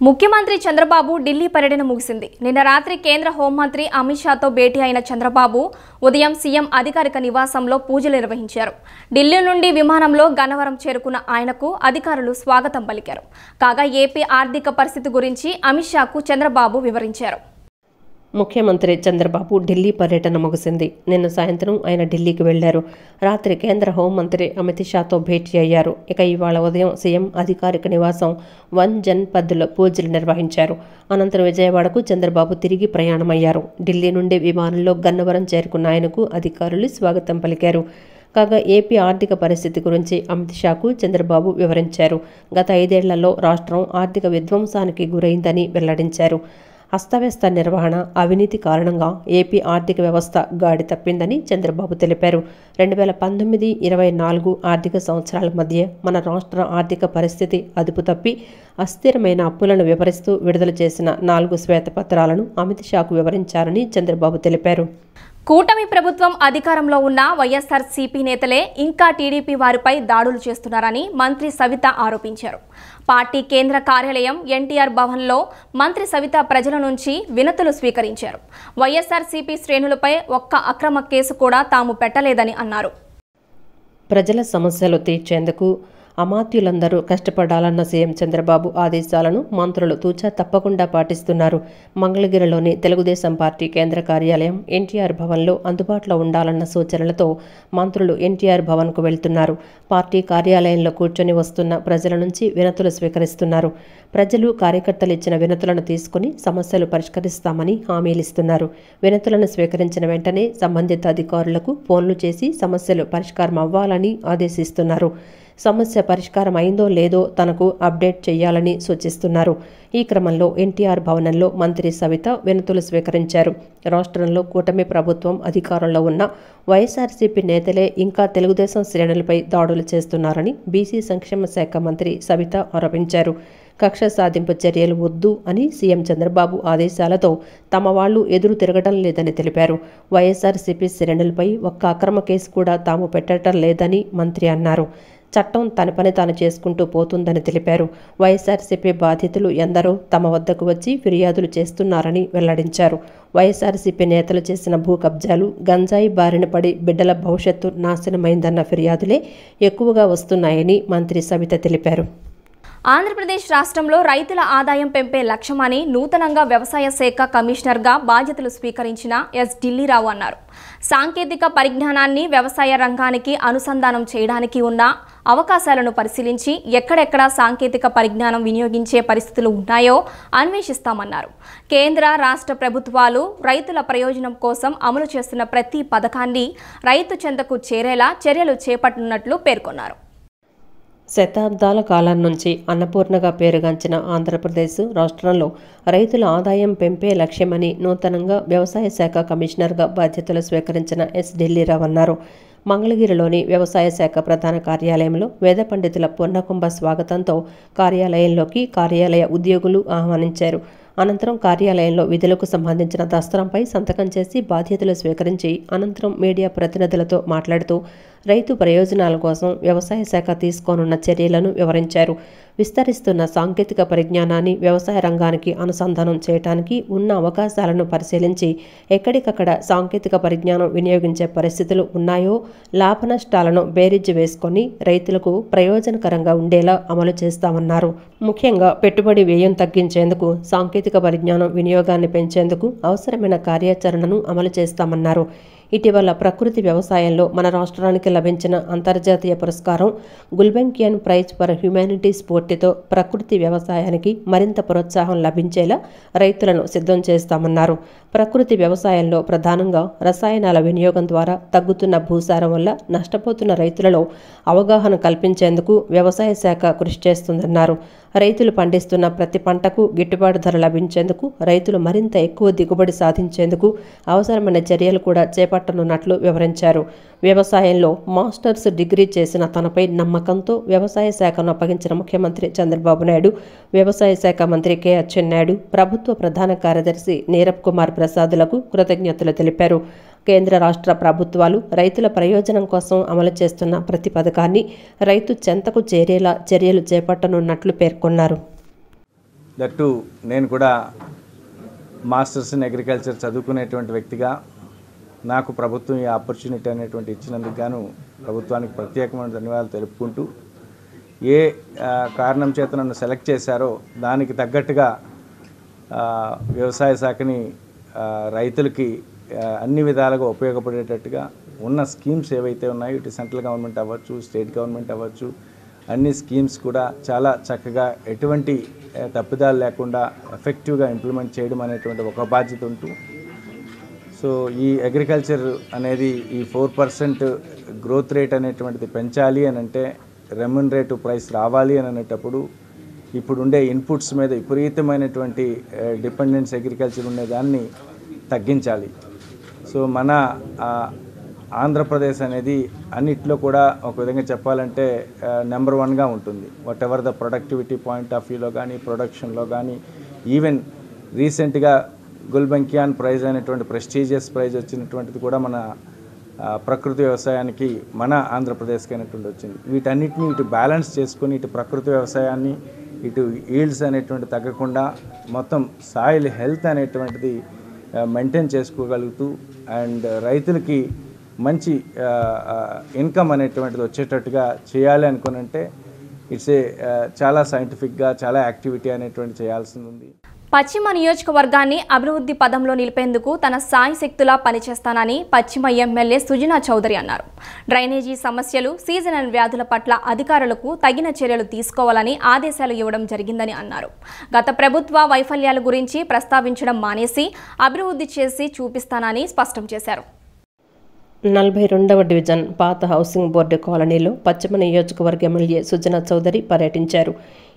ముఖ్యమంత్రి చంద్రబాబు ఢిల్లీ పర్యటన ముగిసింది. నిన్న రాత్రి కేంద్ర హోంమంత్రి అమిత్ షాతో భేటీ అయిన చంద్రబాబు ఉదయం సీఎం అధికారిక నివాసంలో పూజలు నిర్వహించారు. ఢిల్లీ నుండి విమానంలో గన్నవరం చేరుకున్న ఆయనకు అధికారులు స్వాగతం పలికారు. కాగా ఏపీ ఆర్థిక పరిస్థితి గురించి అమిత్ షాకు చంద్రబాబు వివరించారు. ముఖ్యమంత్రి చంద్రబాబు ఢిల్లీ పర్యటన ముగిసింది. నిన్న సాయంత్రం ఆయన ఢిల్లీకి వెళ్లారు. రాత్రి కేంద్ర హోంమంత్రి అమిత్ షాతో భేటీ అయ్యారు. ఇక ఇవాళ ఉదయం సీఎం అధికారిక నివాసం వన్ జన్పథ్లో పూజలు నిర్వహించారు. అనంతరం విజయవాడకు చంద్రబాబు తిరిగి ప్రయాణమయ్యారు. ఢిల్లీ నుండి విమానంలో గన్నవరం చేరుకున్న ఆయనకు అధికారులు స్వాగతం పలికారు. కాగా ఏపీ ఆర్థిక పరిస్థితి గురించి అమిత్ షాకు చంద్రబాబు వివరించారు. గత 5 ఏళ్లలో రాష్ట్రం ఆర్థిక విధ్వంసానికి గురైందని వెల్లడించారు. అస్తవ్యస్త నిర్వహణ, అవినీతి కారణంగా ఏపీ ఆర్థిక వ్యవస్థ గాడి తప్పిందని చంద్రబాబు తెలిపారు. 2019-24 ఆర్థిక సంవత్సరాల మధ్య మన రాష్ట్ర ఆర్థిక పరిస్థితి అదుపు తప్పి అస్థిరమైన అప్పులను వివరిస్తూ విడుదల చేసిన 4 శ్వేతపత్రాలను అమిత్ షాకు వివరించారని చంద్రబాబు తెలిపారు. కూటమి ప్రభుత్వం అధికారంలో ఉన్న వైఎస్ఆర్సీపీ నేతలే ఇంకా టీడీపీ వారిపై దాడులు చేస్తున్నారని మంత్రి సవిత ఆరోపించారు. పార్టీ కేంద్ర కార్యాలయం ఎన్టీఆర్ భవన్లో మంత్రి సవిత ప్రజల నుంచి వినతులు స్వీకరించారు. వైఎస్ఆర్సీపీ శ్రేణులపై ఒక్క అక్రమ కేసు కూడా తాము పెట్టలేదని అన్నారు. ప్రజల సమస్యలు తీర్చేందుకు అమాత్యులందరూ కష్టపడాలన్న సీఎం చంద్రబాబు ఆదేశాలను మంత్రులు తూచా తప్పకుండా పాటిస్తున్నారు. మంగళగిరిలోని తెలుగుదేశం పార్టీ కేంద్ర కార్యాలయం ఎన్టీఆర్ భవన్లో అందుబాటులో ఉండాలన్న సూచనలతో మంత్రులు ఎన్టీఆర్ భవన్కు వెళ్తున్నారు. పార్టీ కార్యాలయంలో కూర్చొని వస్తున్న ప్రజల నుంచి వినతులు స్వీకరిస్తున్నారు. ప్రజలు, కార్యకర్తలు ఇచ్చిన వినతులను తీసుకుని సమస్యలు పరిష్కరిస్తామని హామీలిస్తున్నారు. వినతులను స్వీకరించిన వెంటనే సంబంధిత అధికారులకు ఫోన్లు చేసి సమస్యలు పరిష్కారం అవ్వాలని ఆదేశిస్తున్నారు. సమస్య పరిష్కారం అయిందో లేదో తనకు అప్డేట్ చేయాలని సూచిస్తున్నారు. ఈ క్రమంలో ఎన్టీఆర్ భవనంలో మంత్రి సవిత వినతులు స్వీకరించారు. రాష్ట్రంలో కూటమి ప్రభుత్వం అధికారంలో ఉన్న వైఎస్ఆర్సీపీ నేతలే ఇంకా తెలుగుదేశం శ్రేణులపై దాడులు చేస్తున్నారని బీసీ సంక్షేమ శాఖ మంత్రి సవిత ఆరోపించారు. కక్ష సాధింపు చర్యలు వద్దు అని సీఎం చంద్రబాబు ఆదేశాలతో తమ వాళ్లు ఎదురు తిరగడం లేదని తెలిపారు. వైఎస్ఆర్సీపీ శ్రేణులపై ఒక్క అక్రమ కేసు కూడా తాము పెట్టడం లేదని మంత్రి అన్నారు. చట్టం తన పని తాను చేసుకుంటూ పోతుందని తెలిపారు. వైఎస్ఆర్సీపీ బాధితులు ఎందరో తమ వద్దకు వచ్చి ఫిర్యాదులు చేస్తున్నారని వెల్లడించారు. వైఎస్ఆర్సీపీ నేతలు చేసిన భూ కబ్జాలు, గంజాయి బారిన పడి బిడ్డల భవిష్యత్తు నాశనమైందన్న ఫిర్యాదులే ఎక్కువగా వస్తున్నాయని మంత్రి సవిత తెలిపారు. ఆంధ్రప్రదేశ్ రాష్ట్రంలో రైతుల ఆదాయం పెంపే లక్ష్యమని నూతనంగా వ్యవసాయ శాఖ కమిషనర్గా బాధ్యతలు స్వీకరించిన ఎస్ ఢిల్లీరావు అన్నారు. సాంకేతిక పరిజ్ఞానాన్ని వ్యవసాయ రంగానికి అనుసంధానం చేయడానికి ఉన్న అవకాశాలను పరిశీలించి ఎక్కడెక్కడ సాంకేతిక పరిజ్ఞానం వినియోగించే పరిస్థితులు ఉన్నాయో అన్వేషిస్తామన్నారు. కేంద్ర, రాష్ట్ర ప్రభుత్వాలు రైతుల ప్రయోజనం కోసం అమలు చేస్తున్న ప్రతి పథకాన్ని రైతు చెంతకు చేరేలా చర్యలు చేపట్టనున్నట్లు పేర్కొన్నారు. శతాబ్దాల కాలం నుంచి అన్నపూర్ణగా పేరుగాంచిన ఆంధ్రప్రదేశ్ రాష్ట్రంలో రైతుల ఆదాయం పెంపే లక్ష్యమని నూతనంగా వ్యవసాయ శాఖ కమిషనర్గా బాధ్యతలు స్వీకరించిన ఎస్ ఢిల్లీరావు అన్నారు. మంగళగిరిలోని వ్యవసాయ శాఖ ప్రధాన కార్యాలయంలో వేద పండితుల పూర్ణకుంభ స్వాగతంతో కార్యాలయంలోకి కార్యాలయ ఉద్యోగులు ఆహ్వానించారు. అనంతరం కార్యాలయంలో విధులకు సంబంధించిన దస్త్రంపై సంతకం చేసి బాధ్యతలు స్వీకరించి అనంతరం మీడియా ప్రతినిధులతో మాట్లాడుతూ రైతు ప్రయోజనాల కోసం వ్యవసాయ శాఖ తీసుకోనున్న చర్యలను వివరించారు. విస్తరిస్తున్న సాంకేతిక పరిజ్ఞానాన్ని వ్యవసాయ రంగానికి అనుసంధానం చేయడానికి ఉన్న అవకాశాలను పరిశీలించి ఎక్కడికక్కడ సాంకేతిక పరిజ్ఞానం వినియోగించే పరిస్థితులు ఉన్నాయో లాభనష్టాలను బేరీజు వేసుకొని రైతులకు ప్రయోజనకరంగా ఉండేలా అమలు చేస్తామన్నారు. ముఖ్యంగా పెట్టుబడి వ్యయం తగ్గించేందుకు, సాంకేతిక పరిజ్ఞానం వినియోగాన్ని పెంచేందుకు అవసరమైన కార్యాచరణను అమలు చేస్తామన్నారు. ఇటీవల ప్రకృతి వ్యవసాయంలో మన రాష్ట్రానికి లభించిన అంతర్జాతీయ పురస్కారం గుల్బెంకియన్ ప్రైజ్ ఫర్ హ్యుమానిటీ స్ఫూర్తితో ప్రకృతి వ్యవసాయానికి మరింత ప్రోత్సాహం లభించేలా రైతులను సిద్ధం చేస్తామన్నారు. ప్రకృతి వ్యవసాయంలో ప్రధానంగా రసాయనాల వినియోగం ద్వారా తగ్గుతున్న భూసారం వల్ల నష్టపోతున్న రైతులలో అవగాహన కల్పించేందుకు వ్యవసాయ శాఖ కృషి చేస్తుందన్నారు. రైతులు పండిస్తున్న ప్రతి పంటకు గిట్టుబాటు ధర లభించేందుకు, రైతులు మరింత ఎక్కువ దిగుబడి సాధించేందుకు అవసరమైన చర్యలు కూడా చేపట్టనున్నట్లు వివరించారు. వ్యవసాయంలో మాస్టర్స్ డిగ్రీ చేసిన తనపై నమ్మకంతో వ్యవసాయ శాఖను అప్పగించిన ముఖ్యమంత్రి చంద్రబాబు నాయుడు, వ్యవసాయ శాఖ మంత్రి కె అచ్చెన్నాయుడు, ప్రభుత్వ ప్రధాన కార్యదర్శి నీరబ్ కుమార్ ప్రసాదులకు కృతజ్ఞతలు తెలిపారు. కేంద్ర రాష్ట్ర ప్రభుత్వాలు రైతుల ప్రయోజనం కోసం అమలు చేస్తున్న ప్రతి పథకాన్ని రైతు చెంతకు చేరేలా చర్యలు చేపట్టనున్నట్లు పేర్కొన్నారు. దట్టు నేను కూడా మాస్టర్స్ ఇన్ అగ్రికల్చర్ చదువుకునేటువంటి వ్యక్తిగా నాకు ప్రభుత్వం ఈ ఆపర్చునిటీ అనేటువంటి ఇచ్చినందుకు గాను ప్రభుత్వానికి ప్రత్యేకమైన ధన్యవాదాలు తెలుపుకుంటూ ఏ కారణం చేత నన్ను సెలెక్ట్ చేశారో దానికి తగ్గట్టుగా వ్యవసాయ శాఖని రైతులకి అన్ని విధాలుగా ఉపయోగపడేటట్టుగా ఉన్న స్కీమ్స్ ఏవైతే ఉన్నాయో ఇటు సెంట్రల్ గవర్నమెంట్ అవ్వచ్చు, స్టేట్ గవర్నమెంట్ అవ్వచ్చు, అన్ని స్కీమ్స్ కూడా చాలా చక్కగా ఎటువంటి తప్పిదాలు లేకుండా ఎఫెక్టివ్గా ఇంప్లిమెంట్ చేయడం అనేటువంటి ఒక బాధ్యత ఉంటూ సో ఈ అగ్రికల్చర్ అనేది ఈ 4% గ్రోత్ రేట్ అనేటువంటిది పెంచాలి అని అంటే రెమ్యునరేటివ్ ప్రైస్ రావాలి అని అనేటప్పుడు ఇప్పుడుండే ఇన్పుట్స్ మీద విపరీతమైనటువంటి డిపెండెన్స్ అగ్రికల్చర్ ఉండేదాన్ని తగ్గించాలి. సో మన ఆంధ్రప్రదేశ్ అనేది అన్నిట్లో కూడా ఒక విధంగా చెప్పాలంటే నెంబర్ 1గా ఉంటుంది. What ever the productivity point of వ్యూలో కానీ, ప్రొడక్షన్లో కానీ, ఈవెన్ రీసెంట్గా గుల్బంకియాన్ ప్రైజ్ అనేటువంటి ప్రెస్టీజియస్ ప్రైజ్ వచ్చినటువంటిది కూడా మన ప్రకృతి వ్యవసాయానికి మన ఆంధ్రప్రదేశ్కి అయినటువంటి వచ్చింది. వీటన్నిటిని ఇటు బ్యాలెన్స్ చేసుకొని ఇటు ప్రకృతి వ్యవసాయాన్ని ఇటు ఈల్డ్స్ అనేటువంటి తగ్గకుండా మొత్తం సాయిల్ హెల్త్ అనేటువంటిది మెయింటైన్ చేసుకోగలుగుతూ అండ్ రైతులకి మంచి ఇన్కమ్ అనేటువంటిది వచ్చేటట్టుగా చేయాలి అనుకునంటే ఇట్స్ చాలా సైంటిఫిక్గా చాలా యాక్టివిటీ అనేటువంటి చేయాల్సింది ఉంది. పశ్చిమ నియోజకవర్గాన్ని అభివృద్ధి పదంలో నిలిపేందుకు తన సాయి శక్తులా పనిచేస్తానని పశ్చిమ ఎమ్మెల్యే సుజనా చౌదరి అన్నారు. డ్రైనేజీ సమస్యలు, సీజనల్ వ్యాధుల పట్ల అధికారులకు తగిన చర్యలు తీసుకోవాలని ఆదేశాలు ఇవ్వడం జరిగిందని అన్నారు. గత ప్రభుత్వ వైఫల్యాల గురించి ప్రస్తావించడం మానేసి అభివృద్ధి చేసి చూపిస్తానని స్పష్టం చేశారు. 42వ డివిజన్ పాత హౌసింగ్ బోర్డు కాలనీలో పశ్చిమ నియోజకవర్గ ఎమ్మెల్యే సుజనా చౌదరి పర్యటించారు.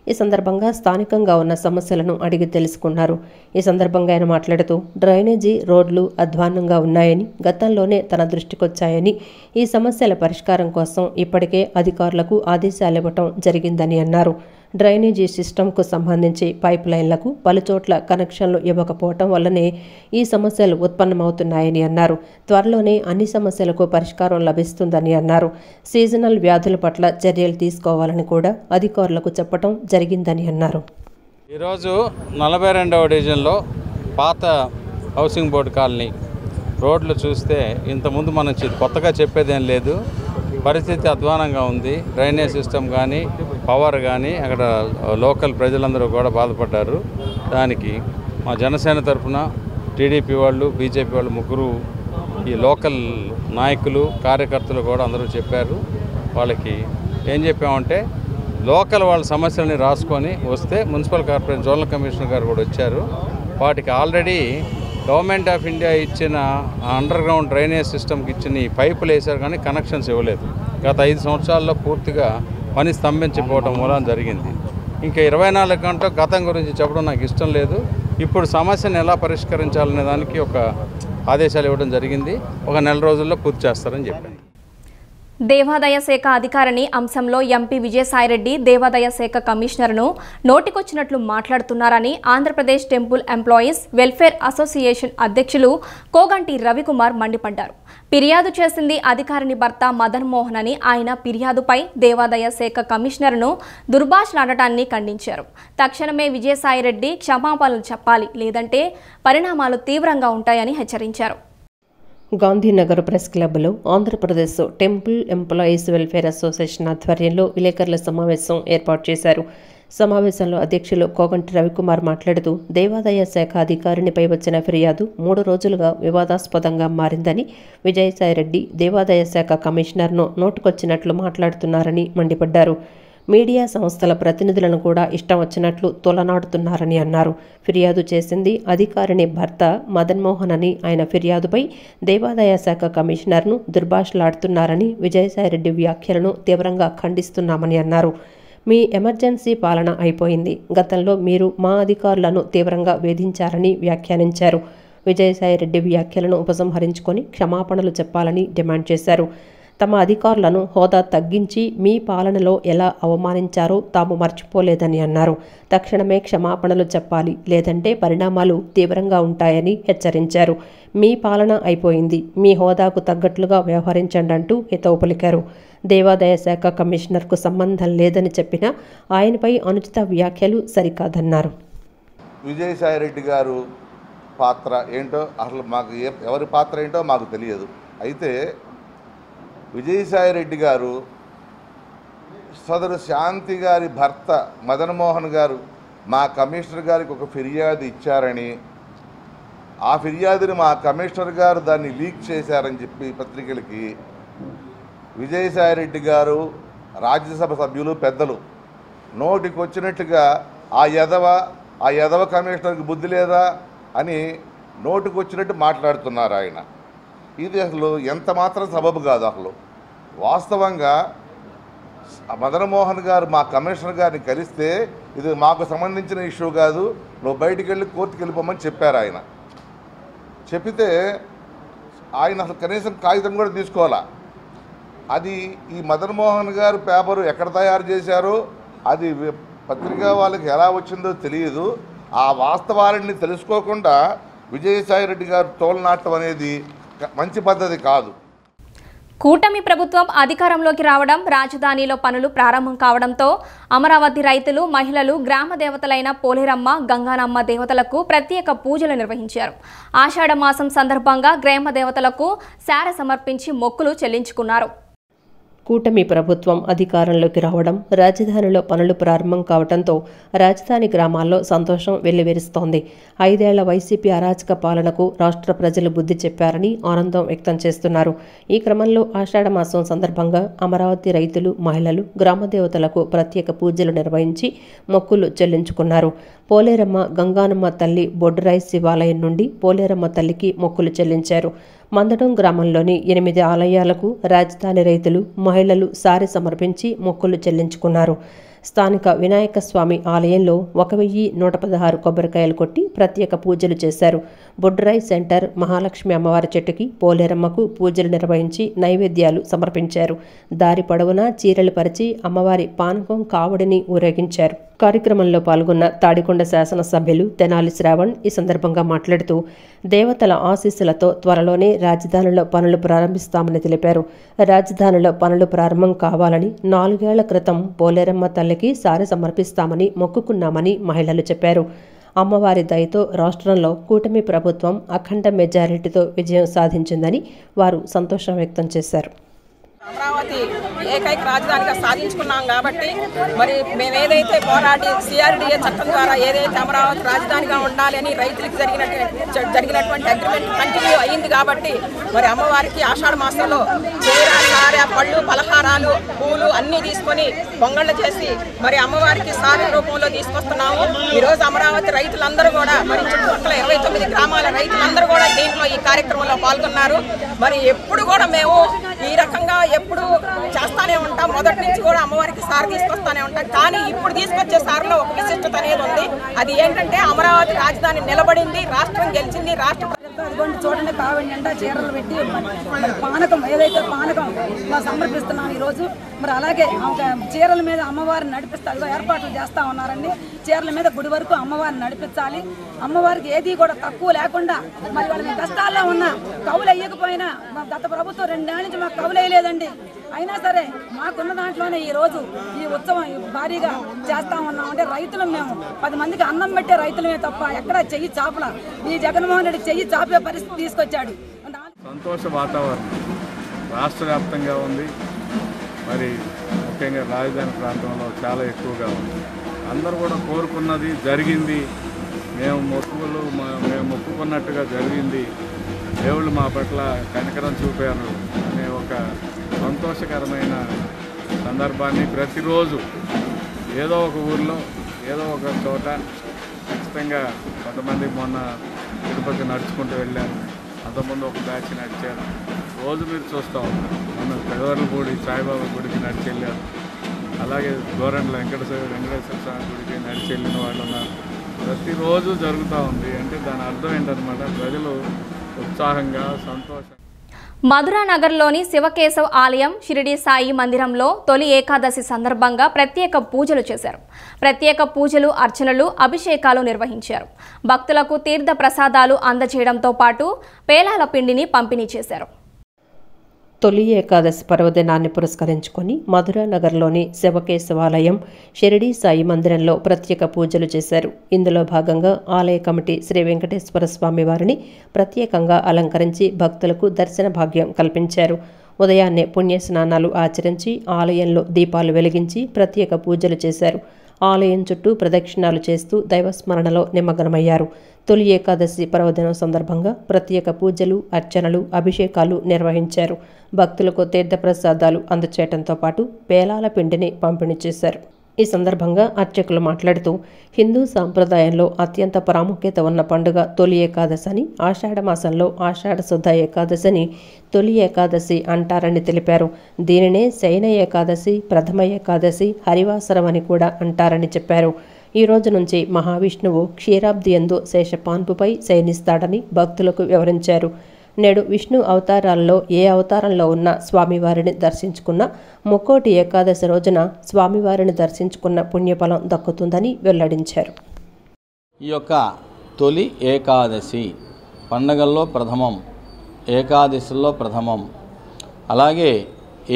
ఈ సందర్భంగా స్థానికంగా ఉన్న సమస్యలను అడిగి తెలుసుకున్నారు. ఈ సందర్భంగా ఆయన మాట్లాడుతూ డ్రైనేజీ, రోడ్లు అధ్వాన్నంగా ఉన్నాయని, గతంలోనే తన దృష్టికొచ్చాయని, ఈ సమస్యల పరిష్కారం కోసం ఇప్పటికే అధికారులకు ఆదేశాలు ఇవ్వటం జరిగిందని అన్నారు. డ్రైనేజీ సిస్టంకు సంబంధించి పైప్ లైన్లకు పలుచోట్ల కనెక్షన్లు ఇవ్వకపోవటం వల్లనే ఈ సమస్యలు ఉత్పన్నమవుతున్నాయని అన్నారు. త్వరలోనే అన్ని సమస్యలకు పరిష్కారం లభిస్తుందని అన్నారు. సీజనల్ వ్యాధుల పట్ల చర్యలు తీసుకోవాలని కూడా అధికారులకు చెప్పడం జరిగిందని అన్నారు. ఈరోజు 42వ డివిజన్లో పాత హౌసింగ్ బోర్డు కాలనీ రోడ్లు చూస్తే ఇంతకుముందు మనం కొత్తగా చెప్పేదేం లేదు. పరిస్థితి అధ్వానంగా ఉంది. డ్రైనేజ్ సిస్టమ్ కానీ, పవర్ కానీ, అక్కడ లోకల్ ప్రజలందరూ కూడా బాధపడ్డారు. దానికి మా జనసేన తరఫున టీడీపీ వాళ్ళు, బీజేపీ వాళ్ళు ముగ్గురు ఈ లోకల్ నాయకులు, కార్యకర్తలు కూడా అందరూ చెప్పారు. వాళ్ళకి ఏం చెప్పామంటే లోకల్ వాళ్ళ సమస్యలని రాసుకొని వస్తే మున్సిపల్ కార్పొరేషన్ జోనల్ కమిషనర్ గారు కూడా వచ్చారు. వాటికి ఆల్రెడీ గవర్నమెంట్ ఆఫ్ ఇండియా ఇచ్చిన అండర్ గ్రౌండ్ డ్రైనేజ్ సిస్టమ్కి ఇచ్చిన ఈ పైపులు వేశారు కానీ కనెక్షన్స్ ఇవ్వలేదు. గత 5 సంవత్సరాల్లో పూర్తిగా పని స్తంభించిపోవడం మూలం జరిగింది. ఇంకా 24 గంటల గతం గురించి చెప్పడం నాకు ఇష్టం లేదు. ఇప్పుడు సమస్యను ఎలా పరిష్కరించాలనే దానికి ఒక ఆదేశాలు ఇవ్వడం జరిగింది. ఒక నెల రోజుల్లో పూర్తి చేస్తారని చెప్పాను. దేవాదాయ శాఖ అధికారిని అంశంలో ఎంపీ విజయసాయిరెడ్డి దేవాదాయ శాఖ కమిషనర్ను నోటికొచ్చినట్లు మాట్లాడుతున్నారని Andhra Pradesh temple employees welfare association అధ్యక్షులు కోగంటి రవికుమార్ మండిపడ్డారు. ఫిర్యాదు చేసింది అధికారిని భర్త మదన్ మోహన్ అని ఆయన ఫిర్యాదుపై దేవాదాయ శాఖ కమిషనర్ను దుర్భాషలాడటాన్ని ఖండించారు. తక్షణమే విజయసాయిరెడ్డి క్షమాపణలు చెప్పాలి, లేదంటే పరిణామాలు తీవ్రంగా ఉంటాయని హెచ్చరించారు. గాంధీనగర్ ప్రెస్ క్లబ్లో Andhra Pradesh temple employees welfare association ఆధ్వర్యంలో విలేకరుల సమావేశం ఏర్పాటు చేశారు. సమావేశంలో అధ్యక్షులు కోగంటి రవికుమార్ మాట్లాడుతూ దేవాదాయ శాఖ అధికారినిపై వచ్చిన ఫిర్యాదు 3 రోజులుగా వివాదాస్పదంగా మారిందని, విజయసాయిరెడ్డి దేవాదాయ శాఖ కమిషనర్ను నోటుకొచ్చినట్లు మాట్లాడుతున్నారని మండిపడ్డారు. మీడియా సంస్థల ప్రతినిధులను కూడా ఇష్టం వచ్చినట్లు తొలనాడుతున్నారని అన్నారు. ఫిర్యాదు చేసింది అధికారిని భర్త మదన్ మోహన్ అని ఆయన ఫిర్యాదుపై దేవాదాయ శాఖ కమిషనర్ను దుర్భాషలాడుతున్నారని, విజయసాయిరెడ్డి వ్యాఖ్యలను తీవ్రంగా ఖండిస్తున్నామని అన్నారు. మీ ఎమర్జెన్సీ పాలన అయిపోయింది. గతంలో మీరు మా అధికారులను తీవ్రంగా వేధించారని వ్యాఖ్యానించారు. విజయసాయిరెడ్డి వ్యాఖ్యలను ఉపసంహరించుకొని క్షమాపణలు చెప్పాలని డిమాండ్ చేశారు. తమ అధికారులను హోదా తగ్గించి మీ పాలనలో ఎలా అవమానించారో తాము మర్చిపోలేదని అన్నారు. తక్షణమే క్షమాపణలు చెప్పాలి, లేదంటే పరిణామాలు తీవ్రంగా ఉంటాయని హెచ్చరించారు. మీ పాలన అయిపోయింది, మీ హోదాకు తగ్గట్లుగా వ్యవహరించండి అంటూ హితవు పలికారు. దేవాదాయ శాఖ కమిషనర్కు సంబంధం లేదని చెప్పినా ఆయనపై అనుచిత వ్యాఖ్యలు సరికాదన్నారు. విజయసాయిరెడ్డి గారు పాత్ర ఏంటో అసలు మాకు ఎవరి పాత్ర ఏంటో మాకు తెలియదు. అయితే విజయసాయిరెడ్డి గారు సోదరు శాంతి గారి భర్త మదన్మోహన్ గారు మా కమిషనర్ గారికి ఒక ఫిర్యాదు ఇచ్చారని, ఆ ఫిర్యాదుని మా కమిషనర్ గారు దాన్ని లీక్ చేశారని చెప్పి పత్రికలకి విజయసాయిరెడ్డి గారు రాజ్యసభ సభ్యులు పెద్దలు నోటికి వచ్చినట్టుగా ఆ యదవ కమిషనర్కి బుద్ధి లేదా అని నోటికి వచ్చినట్టు మాట్లాడుతున్నారు ఆయన. ఇది అసలు ఎంత మాత్రం సబబు కాదు. అసలు వాస్తవంగా మదన్మోహన్ గారు మా కమిషనర్ గారిని కలిస్తే ఇది మాకు సంబంధించిన ఇష్యూ కాదు, నువ్వు బయటికి వెళ్ళి కోర్టుకి వెళ్ళిపోమని చెప్పారు ఆయన. చెప్పితే ఆయన అసలు కనీసం కాగితం కూడా తీసుకోవాలా. అది ఈ మదన్మోహన్ గారు పేపరు ఎక్కడ తయారు చేశారో అది పత్రికా వాళ్ళకి ఎలా వచ్చిందో తెలియదు. ఆ వాస్తవాలని తెలుసుకోకుండా విజయసాయిరెడ్డి గారు తోలనాటం అనేది మంచి పద్ధతి కాదు. కూటమి ప్రభుత్వం అధికారంలోకి రావడం, రాజధానిలో పనులు ప్రారంభం కావడంతో అమరావతి రైతులు, మహిళలు గ్రామ దేవతలైన పోలేరమ్మ, గంగానమ్మ దేవతలకు ప్రత్యేక పూజలు నిర్వహించారు. ఆషాఢ మాసం సందర్భంగా గ్రామ దేవతలకు శార సమర్పించి మొక్కులు చెల్లించుకున్నారు. కూటమి ప్రభుత్వం అధికారంలోకి రావడం, రాజధానిలో పనులు ప్రారంభం కావడంతో రాజధాని గ్రామాల్లో సంతోషం వెల్లివిరుస్తోంది. 5 ఏళ్ల వైసీపీ అరాచక పాలనకు రాష్ట్ర ప్రజలు బుద్ధి చెప్పారని ఆనందం వ్యక్తం చేస్తున్నారు. ఈ క్రమంలో ఆషాఢ మాసం సందర్భంగా అమరావతి రైతులు, మహిళలు గ్రామ దేవతలకు ప్రత్యేక పూజలు నిర్వహించి మొక్కులు చెల్లించుకున్నారు. పోలేరమ్మ, గంగానమ్మ తల్లి బొడ్డురాయి శివాలయం నుండి పోలేరమ్మ తల్లికి మొక్కులు చెల్లించారు. మందడం గ్రామంలోని 8 ఆలయాలకు రాజధాని రైతులు, మహిళలు సారె సమర్పించి మొక్కులు చెల్లించుకున్నారు. స్థానిక వినాయక స్వామి ఆలయంలో 1116 కొబ్బరికాయలు కొట్టి ప్రత్యేక పూజలు చేశారు. బొడ్డురాయి సెంటర్ మహాలక్ష్మి అమ్మవారి చెట్టుకి పోలేరమ్మకు పూజలు నిర్వహించి నైవేద్యాలు సమర్పించారు. దారి పొడవునా చీరలు పరిచి అమ్మవారి పానకం కావడిని ఊరేగించారు. కార్యక్రమంలో పాల్గొన్న తాడికొండ శాసనసభ్యులు తెనాలి శ్రావణ్ ఈ సందర్భంగా మాట్లాడుతూ దేవతల ఆశీస్సులతో త్వరలోనే రాజధానిలో పనులు ప్రారంభిస్తామని తెలిపారు. రాజధానిలో పనులు ప్రారంభం కావాలని 4 ఏళ్ల క్రితం పోలేరమ్మ తల్లికి సారె సమర్పిస్తామని మొక్కుకున్నామని మహిళలు చెప్పారు. అమ్మవారి దయతో రాష్ట్రంలో కూటమి ప్రభుత్వం అఖండ మెజారిటీతో విజయం సాధించిందని వారు సంతోషం వ్యక్తం చేశారు. అమరావతి ఏకైక రాజధానిగా సాధించుకున్నాం కాబట్టి మరి మేము ఏదైతే పోరాడి సిఆర్డీఏ చట్టం ద్వారా ఏదైతే అమరావతి రాజధానిగా ఉండాలి అని రైతులకు జరిగినటువంటి అగ్రిమెంట్ కంటిన్యూ అయ్యింది కాబట్టి మరి అమ్మవారికి ఆషాఢ మాసంలో చీర, సారె, పళ్ళు, పలహారాలు, పూలు అన్నీ తీసుకొని పొంగళ్ళు చేసి మరి అమ్మవారికి సారె రూపంలో తీసుకొస్తున్నాము. ఈరోజు అమరావతి రైతులందరూ కూడా మరి చుట్టుపక్కల 29 గ్రామాల రైతులందరూ కూడా దీంట్లో ఈ కార్యక్రమంలో పాల్గొన్నారు. మరి ఎప్పుడు కూడా మేము ఈ రకంగా ఎప్పుడు చేస్తానే ఉంటాం. మొదటి నుంచి కూడా అమ్మవారికి సార్ తీసుకొస్తానే ఉంటాం. కానీ ఇప్పుడు తీసుకొచ్చే సార్లో ఒక విశిష్టత అనేది ఉంది. అది ఏంటంటే అమరావతి రాజధాని నిలబడింది, రాష్ట్రం గెలిచింది. రాష్ట్ర అదిగోండి చూడండి, కావిడి నిండా చీరలు పెట్టి మరి పానకం ఏదైతే పానకం సమర్పిస్తున్నాం ఈరోజు. మరి అలాగే చీరల మీద అమ్మవారిని నడిపిస్తా ఏర్పాట్లు చేస్తూ ఉన్నారండి. చీరల మీద గుడి వరకు అమ్మవారిని నడిపించాలి. అమ్మవారికి ఏది కూడా తక్కువ లేకుండా మరి వాళ్ళని కష్టాల్లో ఉన్న కవులు అయ్యకపోయినా గత ప్రభుత్వం 2 ఏళ్ళ నుంచి మాకు కవులు వేయలేదండి. అయినా సరే మాకున్న దాంట్లోనే ఈరోజు ఈ ఉత్సవం భారీగా చేస్తా ఉన్నామంటే రైతులు మేము 10 మందికి అన్నం పెట్టే రైతులమే తప్ప ఎక్కడ చెయ్యి చాపల. ఈ జగన్మోహన్ రెడ్డి చెయ్యి చాపే పరిస్థితి తీసుకొచ్చాడు. సంతోష వాతావరణం రాష్ట్ర వ్యాప్తంగా ఉంది. మరి ముఖ్యంగా రాజధాని ప్రాంతంలో చాలా ఎక్కువగా ఉంది. అందరూ కూడా కోరుకున్నది జరిగింది. మేము మొక్కుకున్నట్టుగా జరిగింది. దేవుళ్ళు మా పట్ల కనికరం చూపారు అనే ఒక సంతోషకరమైన సందర్భాన్ని ప్రతిరోజు ఏదో ఒక ఊర్లో ఏదో ఒక చోట ఖచ్చితంగా కొంతమంది మొన్న తిరుపతి నడుచుకుంటూ వెళ్ళారు, అంతకుముందు ఒక బ్యాచ్ నడిచారు. రోజు మీరు చూస్తూ ఉంటారు. మన పెదవర్ల గుడి సాయిబాబా గుడికి నడిచి వెళ్ళారు. అలాగే గోరంట్ల వెంకటేశ్వర స్వామి గుడికి నడిచి వెళ్ళిన వాళ్ళు ఉన్నారు. ప్రతిరోజు జరుగుతూ ఉంది. అంటే దాని అర్థం ఏంటన్నమాట, ప్రజలు ఉత్సాహంగా సంతోషంగా. మధురానగర్లోని శివకేశవ్ ఆలయం, షిరిడి సాయి మందిరంలో తొలి ఏకాదశి సందర్భంగా ప్రత్యేక పూజలు చేశారు. ప్రత్యేక పూజలు, అర్చనలు, అభిషేకాలు నిర్వహించారు. భక్తులకు తీర్థ ప్రసాదాలు అందజేయడంతో పాటు పేలాల పిండిని పంపిణీ చేశారు. తొలి ఏకాదశి పర్వదినాన్ని పురస్కరించుకొని మధురా నగర్లోని శివకేశవాలయం షిరిడీ సాయి మందిరంలో ప్రత్యేక పూజలు చేశారు. ఇందులో భాగంగా ఆలయ కమిటీ శ్రీ వెంకటేశ్వర స్వామి వారిని ప్రత్యేకంగా అలంకరించి భక్తులకు దర్శన భాగ్యం కల్పించారు. ఉదయాన్నే పుణ్యస్నానాలు ఆచరించి ఆలయంలో దీపాలు వెలిగించి ప్రత్యేక పూజలు చేశారు. ఆలయం చుట్టూ ప్రదక్షిణాలు చేస్తూ దైవస్మరణలో నిమగ్నమయ్యారు. తొలి ఏకాదశి పర్వదినం సందర్భంగా ప్రత్యేక పూజలు, అర్చనలు, అభిషేకాలు నిర్వహించారు. భక్తులకు తీర్థప్రసాదాలు అందచేయడంతో పాటు పేలాల పిండిని పంపిణీ చేశారు. ఈ సందర్భంగా అర్చకులు మాట్లాడుతూ హిందూ సాంప్రదాయంలో అత్యంత ప్రాముఖ్యత ఉన్న పండుగ తొలి ఏకాదశి అని, ఆషాఢ మాసంలో ఆషాఢ శుద్ధ ఏకాదశిని తొలి ఏకాదశి అంటారని తెలిపారు. దీనినే శయన ఏకాదశి, ప్రథమ ఏకాదశి, హరివాసరం అని కూడా అంటారని చెప్పారు. ఈ రోజు నుంచి మహావిష్ణువు క్షీరాబ్ది యందు శేషపాన్పుపై శయనిస్తాడని భక్తులకు వివరించారు. నేడు విష్ణు అవతారాల్లో ఏ అవతారంలో ఉన్న స్వామివారిని దర్శించుకున్న ముక్కోటి ఏకాదశి రోజున స్వామివారిని దర్శించుకున్న పుణ్యఫలం దక్కుతుందని వెల్లడించారు. ఈ యొక్క తొలి ఏకాదశి పండగల్లో ప్రథమం, ఏకాదశిలో ప్రథమం. అలాగే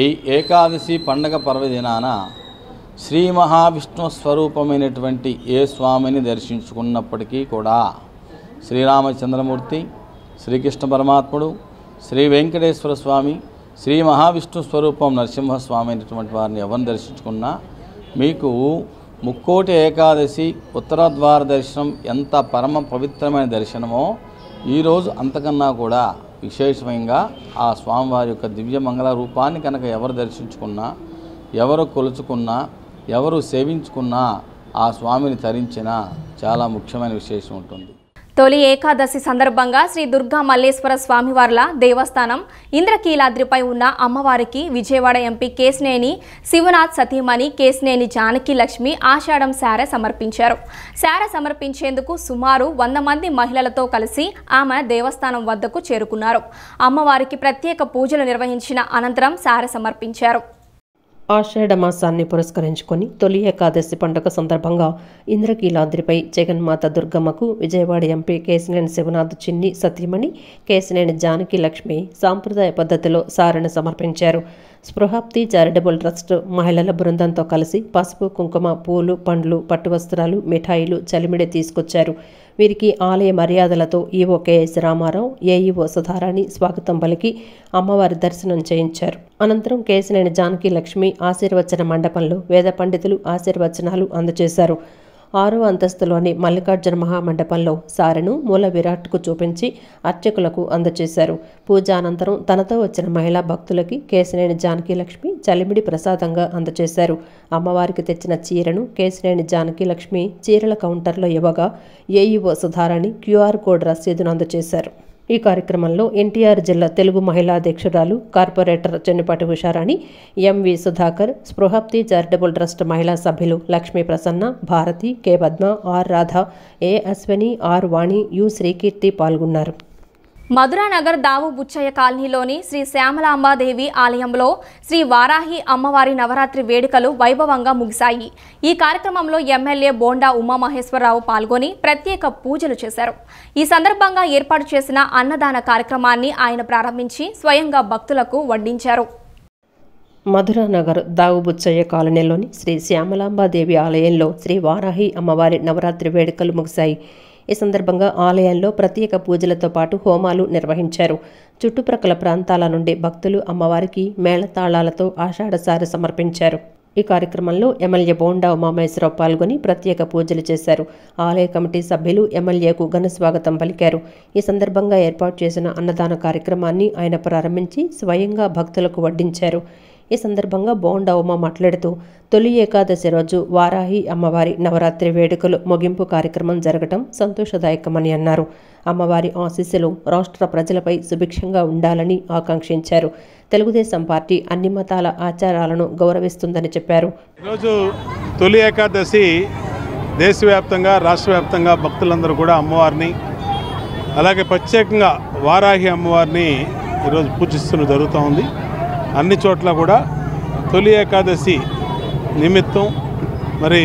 ఈ ఏకాదశి పండగ పర్వదినాన శ్రీ మహావిష్ణు స్వరూపమైనటువంటి ఏ స్వామిని దర్శించుకున్నప్పటికీ కూడా శ్రీరామచంద్రమూర్తి, శ్రీకృష్ణ పరమాత్ముడు, శ్రీ వెంకటేశ్వర స్వామి, శ్రీ మహావిష్ణు స్వరూపం నరసింహస్వామి అయినటువంటి వారిని ఎవరిని దర్శించుకున్నా మీకు ముక్కోటి ఏకాదశి ఉత్తరద్వార దర్శనం ఎంత పరమ పవిత్రమైన దర్శనమో ఈరోజు అంతకన్నా కూడా విశేషంగా ఆ స్వామివారి యొక్క దివ్యమంగళ రూపాన్ని కనుక ఎవరు దర్శించుకున్నా, ఎవరు కొలుచుకున్నా, ఎవరు సేవించుకున్నా ఆ స్వామిని తరించినా చాలా ముఖ్యమైన విశేషం ఉంటుంది. తొలి ఏకాదశి సందర్భంగా శ్రీ దుర్గా మల్లేశ్వర స్వామివార్ల దేవస్థానం ఇంద్రకీలాద్రిపై ఉన్న అమ్మవారికి విజయవాడ ఎంపీ కేశినేని శివనాథ్ సతీమణి కేశినేని జానకి లక్ష్మి ఆషాఢం శార సమర్పించారు. శార సమర్పించేందుకు సుమారు 100 మంది మహిళలతో కలిసి ఆమె దేవస్థానం వద్దకు చేరుకున్నారు. అమ్మవారికి ప్రత్యేక పూజలు నిర్వహించిన అనంతరం శార సమర్పించారు. ఆషాఢ మాసాన్ని పురస్కరించుకొని తొలి ఏకాదశి పండుగ సందర్భంగా ఇంద్రకీలాద్రిపై జగన్మాత దుర్గమ్మకు విజయవాడ ఎంపీ కేశినేని శివనాథ్ చిన్ని సతీమణి కేశినేని జానకి లక్ష్మి సాంప్రదాయ పద్ధతిలో సారెను సమర్పించారు. స్పృహాప్తి చారిటబుల్ ట్రస్ట్ మహిళల బృందంతో కలిసి పసుపు, కుంకుమ, పూలు, పండ్లు, పట్టు వస్త్రాలు, మిఠాయిలు, చలిమిడి తీసుకొచ్చారు. వీరికి ఆలయ మర్యాదలతో EO KS Ramarao, AEO Sudharani స్వాగతం పలికి అమ్మవారి దర్శనం చేయించారు. అనంతరం కేశినేని జానకి లక్ష్మి ఆశీర్వచన మండపంలో వేద పండితులు ఆశీర్వచనాలు అందజేశారు. 6వ అంతస్తులోని మల్లికార్జున మహామండపంలో సారెను మూల విరాట్కు చూపించి అర్చకులకు అందజేశారు. పూజ అనంతరం తనతో వచ్చిన మహిళా భక్తులకి కేశినేని జానకి లక్ష్మి చలిమిడి ప్రసాదంగా అందజేశారు. అమ్మవారికి తెచ్చిన చీరను కేశినేని జానకి లక్ష్మి చీరల కౌంటర్లో ఇవ్వగా ఏఈఓ సుధారాణి క్యూఆర్ కోడ్ రసీదును అందజేశారు. ఈ కార్యక్రమంలో ఎన్టీఆర్ జిల్లా తెలుగు మహిళా అధ్యక్షురాలు, corporator Chennipati Usharani, MV Sudhakar, Spruhapti charitable trust మహిళా సభ్యులు Lakshmi Prasanna, Bharati, K Padma, R Radha, A Ashwini, R Vani, U Srikeerthi పాల్గొన్నారు. మధురానగర్ దావు బుచ్చయ్య కాలనీలోని శ్రీ శ్యామలాంబాదేవి ఆలయంలో శ్రీ వారాహి అమ్మవారి నవరాత్రి వేడుకలు వైభవంగా ముగిశాయి. ఈ కార్యక్రమంలో ఎమ్మెల్యే బోండా ఉమామహేశ్వరరావు పాల్గొని ప్రత్యేక పూజలు చేశారు. ఈ సందర్భంగా ఏర్పాటు చేసిన అన్నదాన కార్యక్రమాన్ని ఆయన ప్రారంభించి స్వయంగా భక్తులకు వడ్డించారు. మధురానగర్ దావు బుచ్చయ్య కాలనీలోని శ్రీ శ్యామలాంబాదేవి ఆలయంలో శ్రీ వారాహి అమ్మవారి నవరాత్రి వేడుకలు ముగిశాయి. ఈ సందర్భంగా ఆలయంలో ప్రత్యేక పూజలతో పాటు హోమాలు నిర్వహించారు. చుట్టుప్రక్కల ప్రాంతాల నుండి భక్తులు అమ్మవారికి మేళతాళాలతో ఆషాఢసారి సమర్పించారు. ఈ కార్యక్రమంలో ఎమ్మెల్యే బోండా ఉమామహేశ్వరరావు పాల్గొని ప్రత్యేక పూజలు చేశారు. ఆలయ కమిటీ సభ్యులు ఎమ్మెల్యేకు ఘన స్వాగతం పలికారు. ఈ సందర్భంగా ఏర్పాటు చేసిన అన్నదాన కార్యక్రమాన్ని ఆయన ప్రారంభించి స్వయంగా భక్తులకు వడ్డించారు. ఈ సందర్భంగా బోండా ఉమా మాట్లాడుతూ తొలి ఏకాదశి రోజు వారాహి అమ్మవారి నవరాత్రి వేడుకలు ముగింపు కార్యక్రమం జరగటం సంతోషదాయకమని అన్నారు. అమ్మవారి ఆశీస్సులు రాష్ట్ర ప్రజలపై సుభిక్షంగా ఉండాలని ఆకాంక్షించారు. తెలుగుదేశం పార్టీ అన్ని మతాల ఆచారాలను గౌరవిస్తుందని చెప్పారు. ఈరోజు తొలి ఏకాదశి దేశవ్యాప్తంగా, రాష్ట్ర వ్యాప్తంగా భక్తులందరూ కూడా అమ్మవారిని, అలాగే ప్రత్యేకంగా వారాహి అమ్మవారిని ఈరోజు పూజిస్తున్న జరుగుతూ ఉంది. అన్ని చోట్ల కూడా తొలి ఏకాదశి నిమిత్తం మరి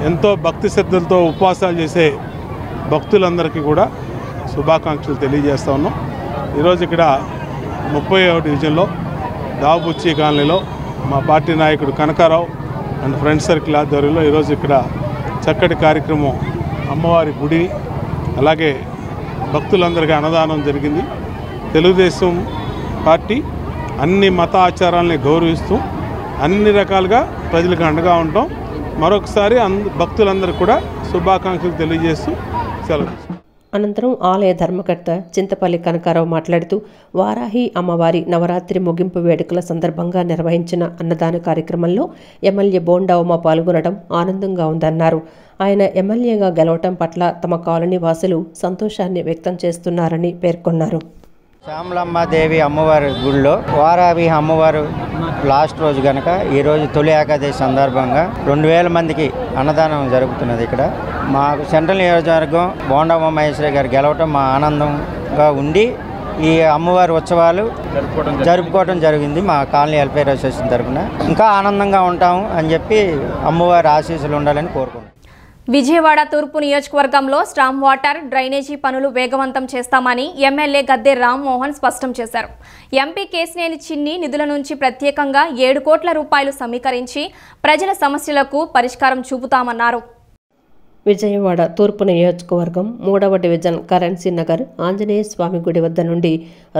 ఎంతో భక్తి శ్రద్ధలతో ఉపవాసాలు చేసే భక్తులందరికీ కూడా శుభాకాంక్షలు తెలియజేస్తూ ఉన్నాం. ఈరోజు ఇక్కడ 30వ డివిజన్లో దావబుచ్చి కాలనీలో మా పార్టీ నాయకుడు కనకారావు అండ్ ఫ్రెండ్ సర్కిల్ ఆధ్వర్యంలో ఈరోజు ఇక్కడ చక్కటి కార్యక్రమం అమ్మవారి గుడి అలాగే భక్తులందరికీ అన్నదానం జరిగింది. తెలుగుదేశం పార్టీ అన్ని మత ఆచారాలని గౌరవిస్తూ అన్ని రకాలుగా ప్రజలకు అండగా ఉంటాం. మరొకసారి భక్తులందరికీ కూడా శుభాకాంక్షలు తెలియజేస్తూ సెలవు. అనంతరం ఆలయ ధర్మకర్త చింతపల్లి కనకారావు మాట్లాడుతూ వారాహి అమ్మవారి నవరాత్రి ముగింపు వేడుకల సందర్భంగా నిర్వహించిన అన్నదాన కార్యక్రమంలో ఎమ్మెల్యే బోండా ఉమ పాల్గొనడం ఆనందంగా ఉందన్నారు. ఆయన ఎమ్మెల్యేగా గెలవటం పట్ల తమ కాలనీ వాసులు సంతోషాన్ని వ్యక్తం చేస్తున్నారని పేర్కొన్నారు. శ్యామలమ్మాదేవి అమ్మవారి గుడిలో వారాహి అమ్మవారు లాస్ట్ రోజు కనుక ఈరోజు తొలి ఏకాదశి సందర్భంగా 2000 మందికి అన్నదానం జరుగుతున్నది. ఇక్కడ మాకు సెంట్రల్ నియోజకవర్గం బోండా ఉమామహేశ్వరి గారు గెలవటం మా ఆనందంగా ఉండి ఈ అమ్మవారి ఉత్సవాలు జరుపుకోవడం జరిగింది. మా కాలనీ వెల్ఫేర్ అసోసియేషన్ తరఫున ఇంకా ఆనందంగా ఉంటాము అని చెప్పి అమ్మవారి ఆశీస్సులు ఉండాలని కోరుకుంటున్నాం. విజయవాడ తూర్పు నియోజకవర్గంలో స్టామ్ వాటర్ డ్రైనేజీ పనులు వేగవంతం చేస్తామని ఎమ్మెల్యే గద్దె రామ్మోహన్ స్పష్టం చేశారు. ఎంపీ కేశినేని చిన్ని నిధుల నుంచి ప్రత్యేకంగా 7 కోట్ల రూపాయలు సమీకరించి ప్రజల సమస్యలకు పరిష్కారం చూపుతామన్నారు. విజయవాడ తూర్పు నియోజకవర్గం 3వ డివిజన్ కరెన్సీ నగర్ ఆంజనేయ స్వామి గుడి వద్ద నుండి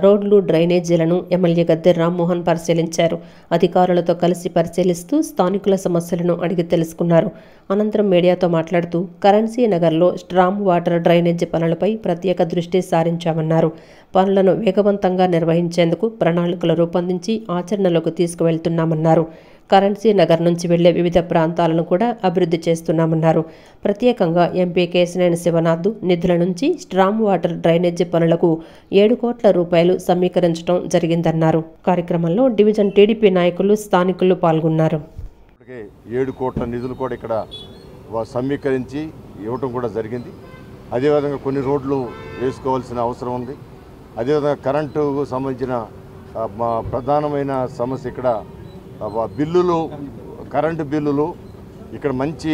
రోడ్లు డ్రైనేజీలను ఎమ్మెల్యే గద్దె రామ్మోహన్ పరిశీలించారు. అధికారులతో కలిసి పరిశీలిస్తూ స్థానికుల సమస్యలను అడిగి తెలుసుకున్నారు. అనంతరం మీడియాతో మాట్లాడుతూ కరెన్సీ నగర్లో స్ట్రామ్ వాటర్ డ్రైనేజీ పనులపై ప్రత్యేక దృష్టి సారించామన్నారు. పనులను వేగవంతంగా నిర్వహించేందుకు ప్రణాళికలు రూపొందించి ఆచరణలోకి తీసుకువెళ్తున్నామన్నారు. కరెన్సీ నగర్ నుంచి వెళ్లే వివిధ ప్రాంతాలను కూడా అభివృద్ధి చేస్తున్నామన్నారు. ప్రత్యేకంగా ఎంపీ కేశినేని శివనాథ్ నిధుల నుంచి స్ట్రామ్ వాటర్ డ్రైనేజీ పనులకు 7 కోట్ల రూపాయలు సమీకరించడం జరిగిందన్నారు. కార్యక్రమంలో డివిజన్ టీడీపీ నాయకులు స్థానికులు పాల్గొన్నారు. 7 కోట్ల నిధులు కూడా ఇక్కడ సమీకరించి ఇవ్వటం కూడా జరిగింది. అదేవిధంగా కొన్ని రోడ్లు వేసుకోవాల్సిన అవసరం ఉంది. అదేవిధంగా కరెంటుకు సంబంధించిన ప్రధానమైన సమస్య ఇక్కడ బిల్లులు, కరెంటు బిల్లులు. ఇక్కడ మంచి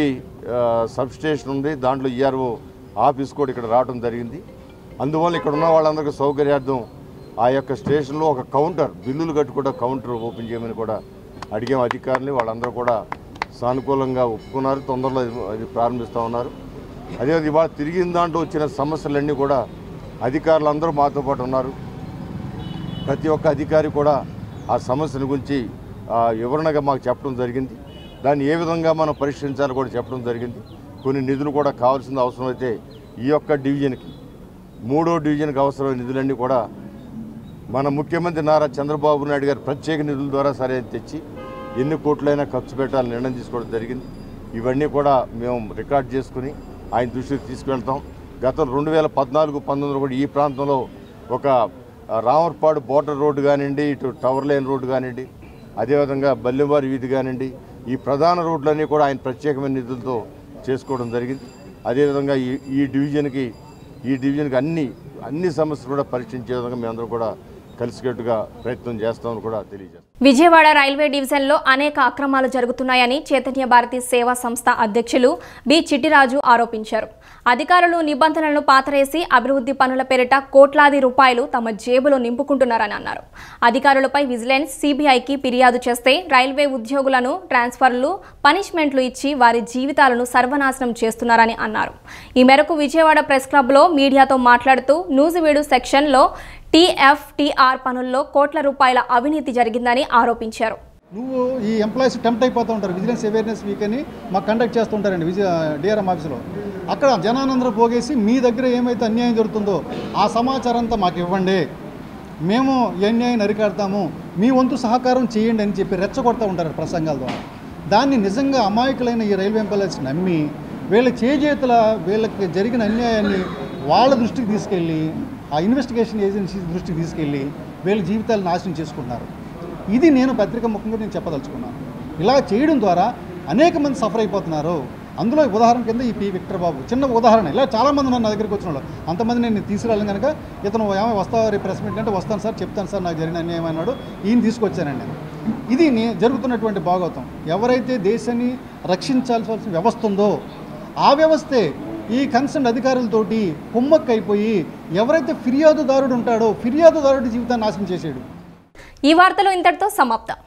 సబ్స్టేషన్ ఉంది, దాంట్లో ఈఆర్ఓ ఆఫీస్ కూడా ఇక్కడ రావడం జరిగింది. అందువల్ల ఇక్కడ ఉన్న వాళ్ళందరికీ సౌకర్యార్థం ఆ యొక్క స్టేషన్లో ఒక కౌంటర్, బిల్లులు కట్టి కూడా కౌంటర్ ఓపెన్ చేయమని కూడా అడిగాం అధికారులు. వాళ్ళందరూ కూడా సానుకూలంగా ఒప్పుకున్నారు. తొందరలో అది ప్రారంభిస్తూ ఉన్నారు. అదేవిధంగా ఇవాళ తిరిగిన దాంట్లో వచ్చిన సమస్యలన్నీ కూడా అధికారులందరూ మాతో పాటు ఉన్నారు. ప్రతి ఒక్క అధికారి కూడా ఆ సమస్యల గురించి వివరణగా మాకు చెప్పడం జరిగింది. దాన్ని ఏ విధంగా మనం పరిష్కరించాలో కూడా చెప్పడం జరిగింది. కొన్ని నిధులు కూడా కావాల్సిన అవసరం అయితే ఈ యొక్క డివిజన్కి 3వ డివిజన్కి అవసరమైన నిధులన్నీ కూడా మన ముఖ్యమంత్రి నారా చంద్రబాబు నాయుడు గారు ప్రత్యేక నిధుల ద్వారా సరే తెచ్చి ఎన్ని కోట్లైనా ఖర్చు పెట్టాలని నిర్ణయం తీసుకోవడం జరిగింది. ఇవన్నీ కూడా మేము రికార్డ్ చేసుకుని ఆయన దృష్టికి తీసుకువెళ్తాం. గత 2014-19 కూడా ఈ ప్రాంతంలో ఒక రామర్పాడు బోర్డర్ రోడ్డు కానివ్వండి, ఇటు టవర్ లైన్ రోడ్డు కానివ్వండి, అదేవిధంగా బల్లెంవారి వీధి కానివ్వండి, ఈ ప్రధాన రోడ్లన్నీ కూడా ఆయన ప్రత్యేకమైన నిధులతో చేసుకోవడం జరిగింది. అదేవిధంగా ఈ డివిజన్కి అన్ని సమస్యలు కూడా పరిష్కరించే విధంగా మేమందరం కూడా కలిసికట్టుగా ప్రయత్నం చేస్తామని కూడా తెలియజేస్తాం. విజయవాడ రైల్వే డివిజన్లో అనేక అక్రమాలు జరుగుతున్నాయని చైతన్య భారతి సేవా సంస్థ అధ్యక్షులు బి చిట్టిరాజు ఆరోపించారు. అధికారులు నిబంధనలను పాతరేసి అభివృద్ధి పనుల పేరిట కోట్లాది రూపాయలు తమ జేబులో నింపుకుంటున్నారని అన్నారు. అధికారులపై విజిలెన్స్, సిబిఐకి ఫిర్యాదు చేస్తే రైల్వే ఉద్యోగులను ట్రాన్స్ఫర్లు, పనిష్మెంట్లు ఇచ్చి వారి జీవితాలను సర్వనాశనం చేస్తున్నారని అన్నారు. ఈ మేరకు విజయవాడ ప్రెస్ క్లబ్లో మీడియాతో మాట్లాడుతూ నూజివీడు సెక్షన్లో TFTR పనుల్లో కోట్ల రూపాయల అవినీతి జరిగిందని ఆరోపించారు. నువ్వు ఈ ఎంప్లాయీస్ టెంప్ట్ అయిపోతూ ఉంటారు. విజిలెన్స్ అవేర్నెస్ వీక్ అని మాకు కండక్ట్ చేస్తుంటారండి DRM ఆఫీసులో. అక్కడ జనానందరూ పోగేసి మీ దగ్గర ఏమైతే అన్యాయం జరుగుతుందో ఆ సమాచారం అంతా మాకు ఇవ్వండి, మేము ఈ అన్యాయాన్ని అరికడతాము, మీ వంతు సహకారం చేయండి అని చెప్పి రెచ్చగొడతా ఉంటారు ప్రసంగాల ద్వారా. దాన్ని నిజంగా అమాయకులైన ఈ రైల్వే ఎంప్లాయీస్ నమ్మి వీళ్ళ చేజేతుల వీళ్ళకి జరిగిన అన్యాయాన్ని వాళ్ళ దృష్టికి తీసుకెళ్ళి, ఆ ఇన్వెస్టిగేషన్ ఏజెన్సీ దృష్టికి తీసుకెళ్ళి వీళ్ళ జీవితాలు నాశనం చేసుకుంటున్నారు. ఇది నేను పత్రిక ముఖంగా నేను చెప్పదలుచుకున్నాను. ఇలా చేయడం ద్వారా అనేక మంది సఫర్ అయిపోతున్నారు. అందులో ఉదాహరణ కింద ఈ విక్టర్ బాబు చిన్న ఉదాహరణ. ఇలా చాలామంది ఉన్నారు నా దగ్గరికి వచ్చిన వాళ్ళు. అంతమంది నేను తీసుకురాలను కనుక ఇతను ఏమో వస్తావా రేపు ప్రెస్ మీట్ అంటే వస్తాను సార్, చెప్తాను సార్ నాకు జరిగిన అన్యాయం అన్నాడు. ఈయన తీసుకొచ్చానండి. ఇది జరుగుతున్నటువంటి భాగవతం. ఎవరైతే దేశాన్ని రక్షించాల్సిన వ్యవస్థ ఉందో ఆ వ్యవస్థే ఈ కన్సర్న్ అధికారులతోటి కుమ్మక్కైపోయి ఎవరైతే ఫిర్యాదుదారుడు ఉంటాడో ఫిర్యాదుదారుడి జీవితాన్ని నాశనం చేసాడు. ఈ వార్తలు ఇంతటితో సమాప్తం.